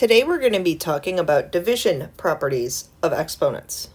Today we're going to be talking about division properties of exponents.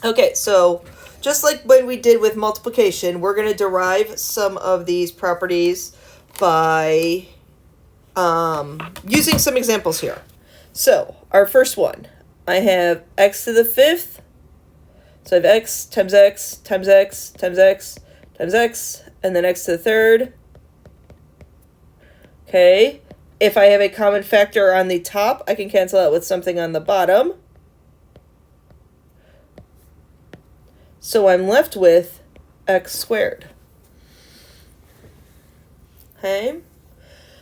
Okay, so just like when we did with multiplication, we're going to derive some of these properties by using some examples here. So our first one, I have x to the fifth. So I have x times x times x times x times x, and then x to the third. Okay, if I have a common factor on the top, I can cancel out with something on the bottom. So I'm left with x squared. Okay,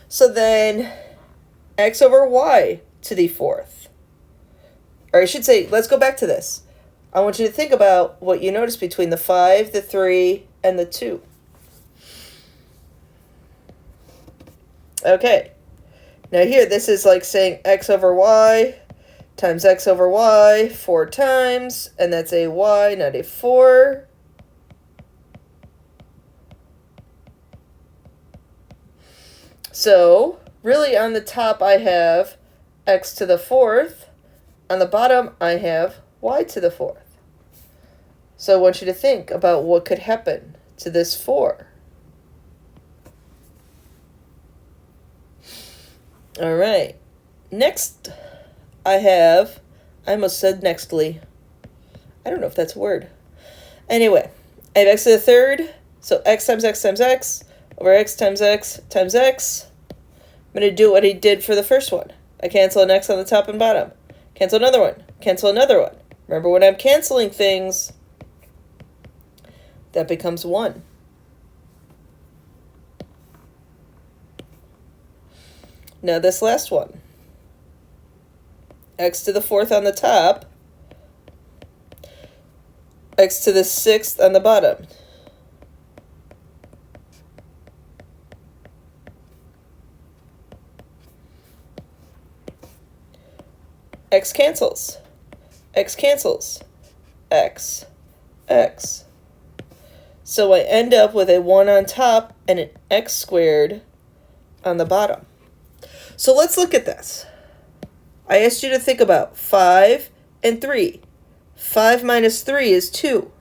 so then x over y to the fourth. Or I should say, let's go back to this. I want you to think about what you notice between the 5, the 3, and the 2. Okay, now here this is like saying x over y times x over y 4 times, and that's a y, not a 4. So really on the top I have x to the fourth. On the bottom I have y to the fourth. So I want you to think about what could happen to this 4. All right. Next, I almost said nextly. I don't know if that's a word. Anyway, I have x to the third. So x times x times x over x times x times x. I'm going to do what he did for the first one. I cancel an x on the top and bottom. Cancel another one. Cancel another one. Remember, when I'm canceling things, that becomes 1. Now this last one. X to the fourth on the top. X to the sixth on the bottom. X cancels. X cancels. X. X. So I end up with a 1 on top and an x squared on the bottom. So let's look at this. I asked you to think about 5 and 3. 5 minus 3 is 2.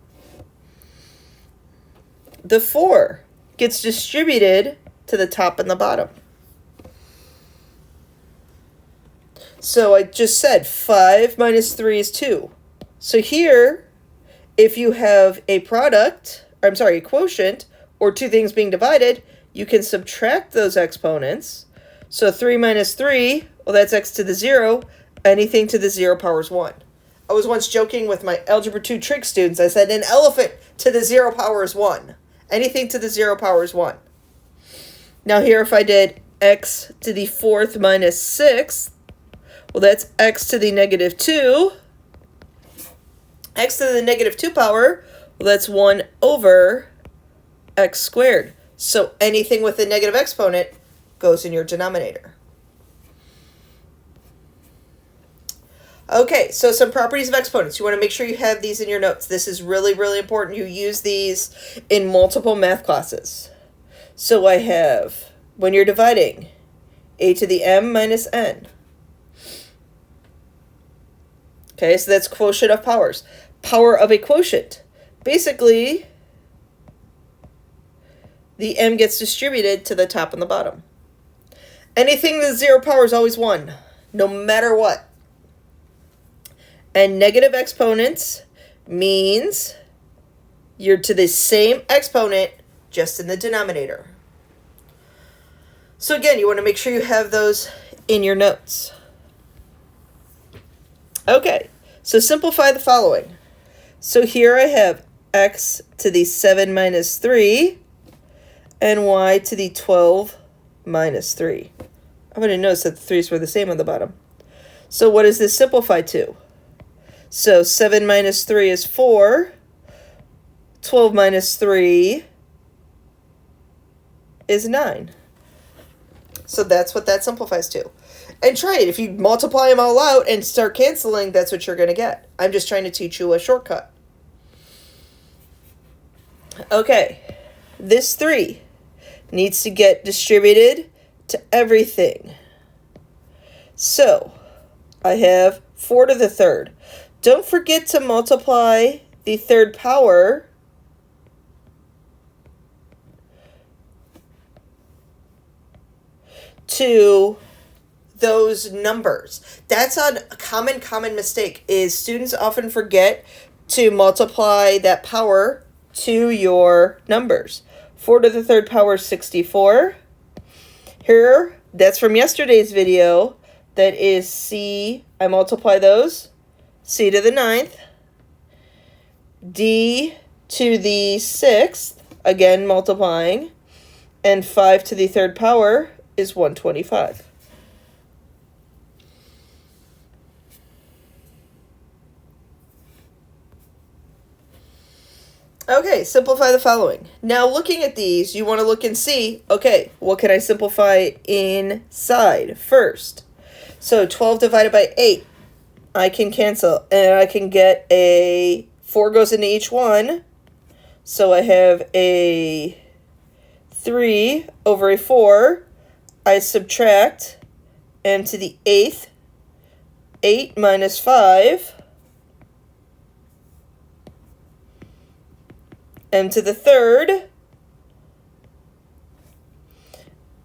The 4 gets distributed to the top and the bottom. So I just said 5 minus 3 is 2. So here, if you have a quotient, or two things being divided, you can subtract those exponents. So 3 minus 3, well, that's x to the 0. Anything to the 0 power is 1. I was once joking with my Algebra 2 trig students. I said, an elephant to the 0 power is 1. Anything to the 0 power is 1. Now here, if I did x to the fourth minus 6, well, that's x to the negative 2. X to the negative 2 power, well, that's 1 over x squared. So anything with a negative exponent goes in your denominator. Okay, so some properties of exponents. You want to make sure you have these in your notes. This is really, really important. You use these in multiple math classes. So I have, when you're dividing, a to the m minus n. Okay, so that's quotient of powers. Power of a quotient. Basically, the m gets distributed to the top and the bottom. Anything to the 0 power is always 1, no matter what. And negative exponents means you're to the same exponent, just in the denominator. So again, you want to make sure you have those in your notes. Okay, so simplify the following. So here I have x to the 7 minus 3 and y to the 12 minus 3. I would have noticed that the 3's were the same on the bottom. So what does this simplify to? So 7 minus 3 is 4. 12 minus 3 is 9. So that's what that simplifies to. And try it. If you multiply them all out and start canceling, that's what you're going to get. I'm just trying to teach you a shortcut. Okay, this 3 needs to get distributed to everything. So I have 4 to the third. Don't forget to multiply the third power to those numbers. That's a common mistake, is students often forget to multiply that power to your numbers. 4 to the third power is 64. Here, that's from yesterday's video. That is C, I multiply those. C to the ninth. D to the sixth, again multiplying. And 5 to the third power is 125. Okay, simplify the following. Now looking at these, you want to look and see, okay, what can I simplify inside first? So 12 divided by 8, I can cancel, and I can get a 4 goes into each one. So I have a 3 over a 4. I subtract m to the 8th, 8 minus 5, m to the 3rd,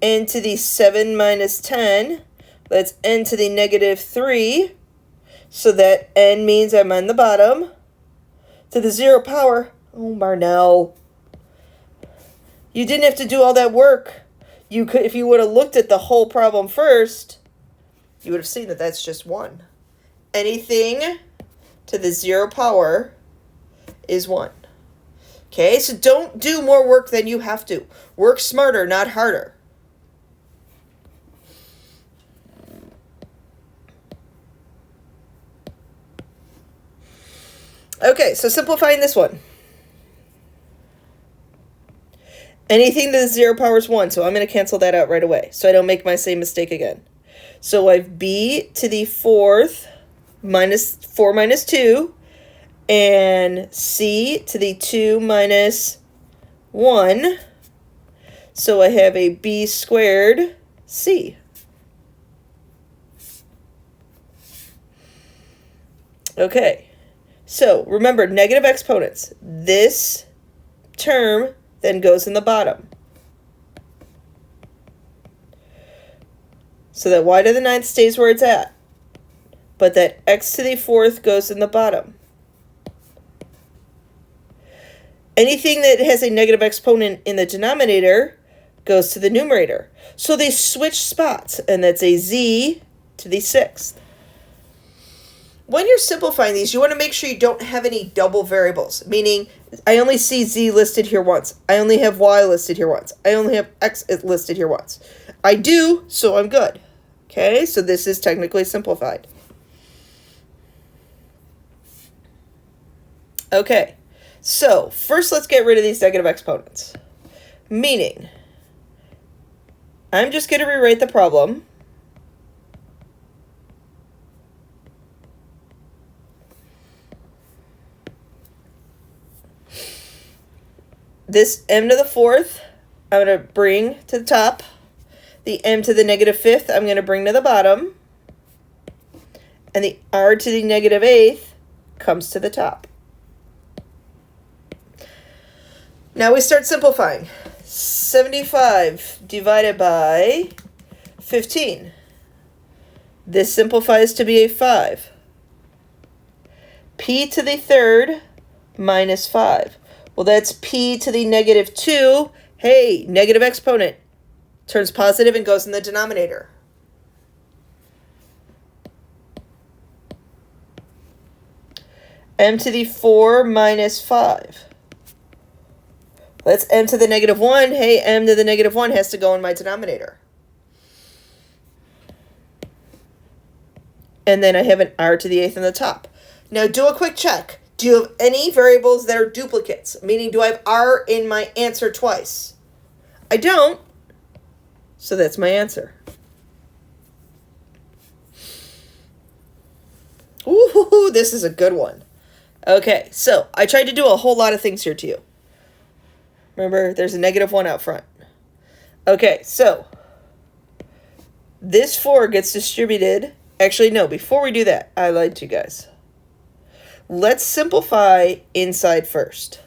n to the 7 minus 10, that's n to the negative 3, so that n means I'm on the bottom, to the 0 power. Oh, Marnell, you didn't have to do all that work. You could, if you would have looked at the whole problem first, you would have seen that that's just 1. Anything to the 0 power is 1. Okay, so don't do more work than you have to. Work smarter, not harder. Okay, so simplifying this one. Anything to the 0 power is 1, so I'm going to cancel that out right away so I don't make my same mistake again. So I have b to the 4th minus 4 minus 2, and c to the 2 minus 1. So I have a b squared c. Okay. So remember, negative exponents. This term then goes in the bottom. So that y to the 9th stays where it's at. But that x to the 4th goes in the bottom. Anything that has a negative exponent in the denominator goes to the numerator. So they switch spots, and that's a z to the 6th. When you're simplifying these, you want to make sure you don't have any double variables, meaning I only see z listed here once. I only have y listed here once. I only have x listed here once. I do, so I'm good. Okay, so this is technically simplified. Okay, so first let's get rid of these negative exponents. Meaning, I'm just going to rewrite the problem. This m to the 4th, I'm going to bring to the top. The m to the negative 5th, I'm going to bring to the bottom. And the r to the negative 8th comes to the top. Now we start simplifying. 75 divided by 15. This simplifies to be a 5. P to the 3rd minus 5. Well, that's p to the negative 2. Hey, negative exponent turns positive and goes in the denominator. M to the 4 minus 5. That's m to the negative 1. Hey, m to the negative 1 has to go in my denominator. And then I have an r to the 8th on the top. Now do a quick check. Do you have any variables that are duplicates? Meaning, do I have r in my answer twice? I don't. So that's my answer. Ooh, this is a good one. Okay, so I tried to do a whole lot of things here to you. Remember, there's a negative 1 out front. Okay, so this 4 gets distributed. Actually, no, before we do that, I lied to you guys. Let's simplify inside first.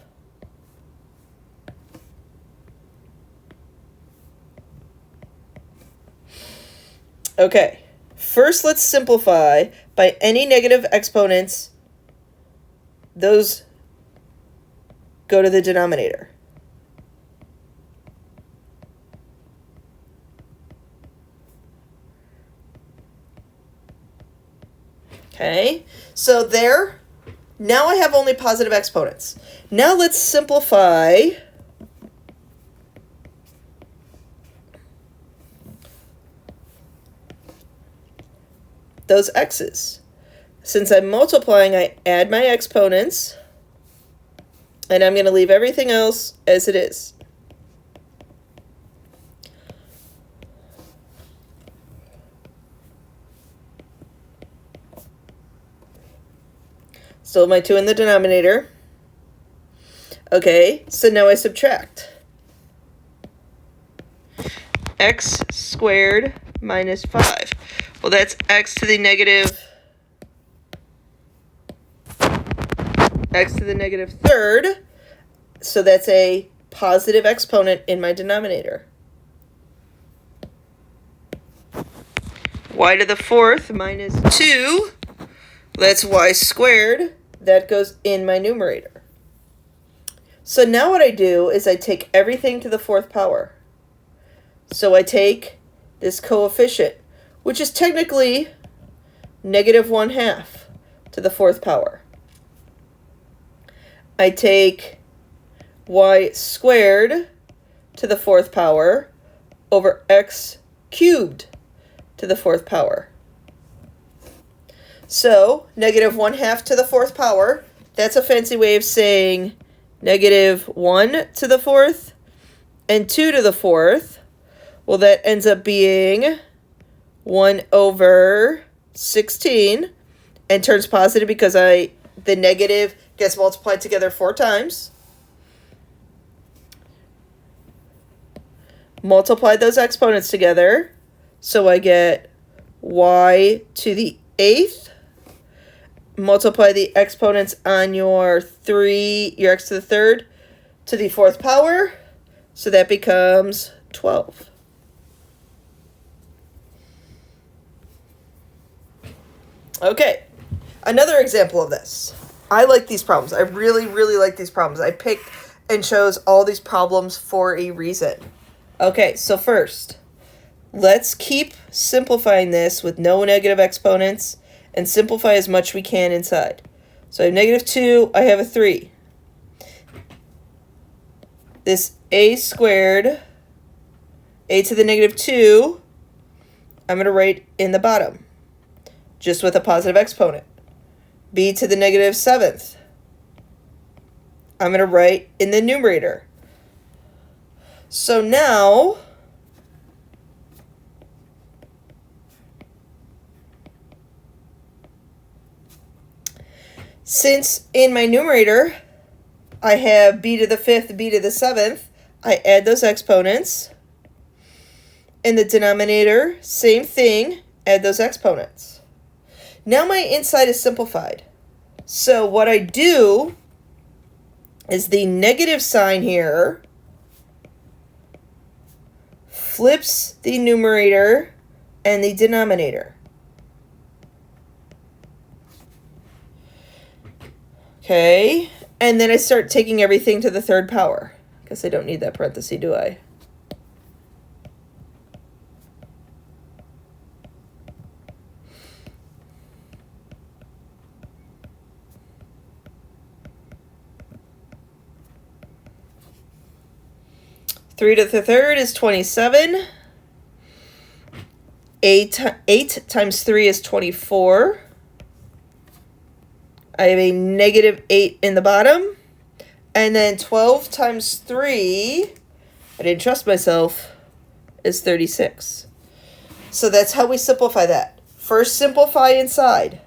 Okay, first let's simplify by any negative exponents. Those go to the denominator. Okay, so there, now I have only positive exponents. Now let's simplify those x's. Since I'm multiplying, I add my exponents, and I'm going to leave everything else as it is. Still my 2 in the denominator. Okay, so now I subtract. X squared minus 5. Well, that's x to the negative third. So that's a positive exponent in my denominator. Y to the 4th minus 2. That's y squared. That goes in my numerator. So now what I do is I take everything to the 4th power. So I take this coefficient, which is technically negative 1/2 to the 4th power. I take y squared to the 4th power over x cubed to the 4th power. So, negative 1/2 to the 4th power, that's a fancy way of saying negative 1 to the 4th and 2 to the 4th. Well, that ends up being 1 over 16 and turns positive because the negative gets multiplied together 4 times. Multiply those exponents together, so I get y to the 8th. Multiply the exponents on your x to the 3rd to the 4th power, so that becomes 12. Okay, another example of this. I like these problems. I really, really like these problems. I picked and chose all these problems for a reason. Okay, so first, let's keep simplifying this with no negative exponents and simplify as much we can inside. So I have negative 2, I have a 3. This a squared, a to the negative 2, I'm going to write in the bottom, just with a positive exponent. B to the negative 7th, I'm going to write in the numerator. So now, since in my numerator I have b to the 5th, b to the 7th, I add those exponents. In the denominator, same thing, add those exponents. Now my inside is simplified. So what I do is the negative sign here flips the numerator and the denominator. Okay, and then I start taking everything to the 3rd power. Guess I don't need that parenthesis, do I? Three to the 3rd is 27. 8 times 3 is 24. I have a negative 8 in the bottom. And then 12 times 3, I didn't trust myself, is 36. So that's how we simplify that. First, simplify inside.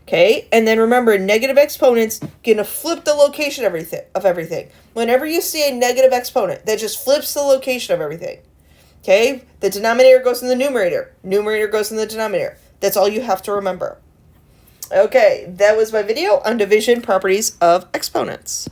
Okay, and then remember, negative exponents gonna flip the location of everything. Whenever you see a negative exponent, that just flips the location of everything. Okay, the denominator goes in the numerator. Numerator goes in the denominator. That's all you have to remember. Okay, that was my video on division properties of exponents.